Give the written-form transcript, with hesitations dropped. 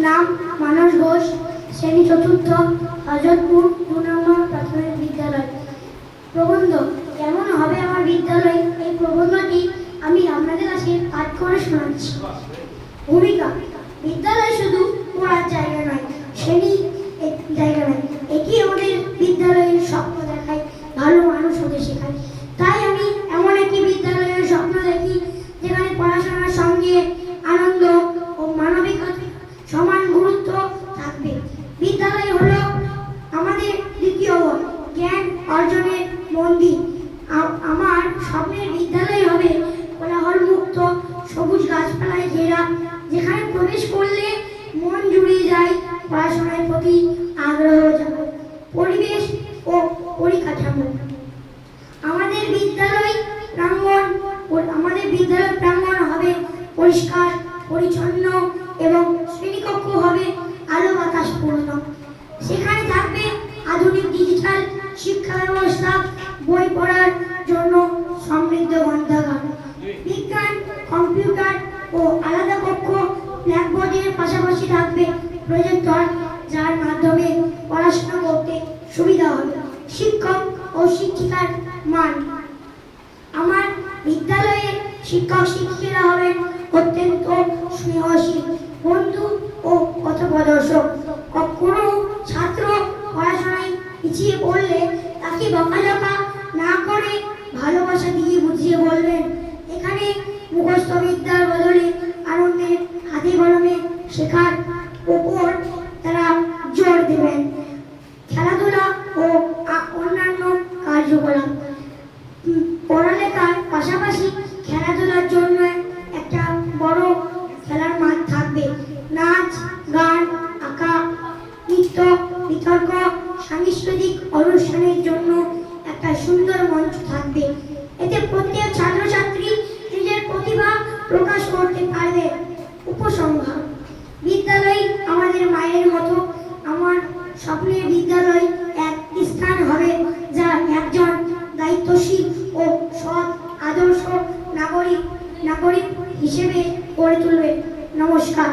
নাম মানস ঘোষ, শ্রেণী চতুর্থ, হযরতপুর ২ নম্বর প্রাথমিক বিদ্যালয়। প্রবন্ধ: কেমন হবে আমার বিদ্যালয়? এই প্রবন্ধটি আমি আপনাদের কাছে পাঠ করে শোনাচ্ছি। ভূমিকা: বিদ্যালয় শুধু পড়ার জায়গা নয়, শ্রেণী জায়গা নয়, এটি আমাদের বিদ্যালয়ের স্বপ্ন দেখায়, ভালো মানুষ হতে শেখায়। তাই আমি এমন একটি বিদ্যালয়ের স্বপ্ন দেখি যেখানে পড়াশোনার সঙ্গে আনন্দ ও মানবিকতা সমান গুরুত্ব থাকবে। বিদ্যালয় হলো আমাদের দ্বিতীয় ঘর, জ্ঞান অর্জনের মন্দির। আমার স্বপ্নের বিদ্যালয় হবে কোলাহল মুক্ত, সবুজ গাছপালায় ঘেরা, যেখানে প্রবেশ করলে মন জুড়িয়ে যায়, পড়াশোনার প্রতি আগ্রহ জাগে। পরিবেশ ও পরিকাঠামো: আমাদের বিদ্যালয় প্রাঙ্গণ হবে পরিষ্কার পরিচ্ছন্ন এবং শ্রেণীকক্ষ হবে আলো বাতাস পূর্ণ। সেখানে থাকবে আধুনিক ডিজিটাল শিক্ষা ব্যবস্থা, বই পড়ার জন্য সমৃদ্ধ গ্রন্থাগার, বিজ্ঞান, কম্পিউটার ও আলাদা কক্ষ। ব্ল্যাকবোর্ডের পাশাপাশি থাকবে প্রজেক্টর, যার মাধ্যমে পড়াশোনা করতে সুবিধা হবে। শিক্ষক ও শিক্ষিকার মান: আমার বিদ্যালয়ের শিক্ষক শিক্ষিকারা হবেন অত্যন্ত স্নেহশীল বন্ধু ও পথপ্রদর্শক। কোনো ছাত্র পড়াশোনায় পিছিয়ে পড়লে তাকে বকাঝকা না করে ভালোবাসা দিয়ে বুঝিয়ে বলবেন। এখানে মুখস্থ বিদ্যার বদলে আনন্দের হাতে কলমে শেখার উপর তারা জোর দেবেন। খেলাধুলা ও অন্যান্য কার্যকলাপ: পড়ালেখার পাশাপাশি খেলাধুলার জন্য একটা বড় খেলার মাঠ থাকবে। নাচ, গান, আঁকা, নৃত্য, বিতর্ক, সাংস্কৃতিক অনুষ্ঠানের জন্য একটা সুন্দর মঞ্চ থাকবে। এতে প্রত্যেক ছাত্রছাত্রী নিজের প্রতিভা প্রকাশ করতে পারবে। উপসংহার: বিদ্যালয় আমাদের মায়ের মতো। আমার স্বপ্নের বিদ্যালয় এক স্থান হবে যা একজন দায়িত্বশীল ও সৎ আদর্শ নাগরিক হিসেবে গড়ে তুলবে। নমস্কার।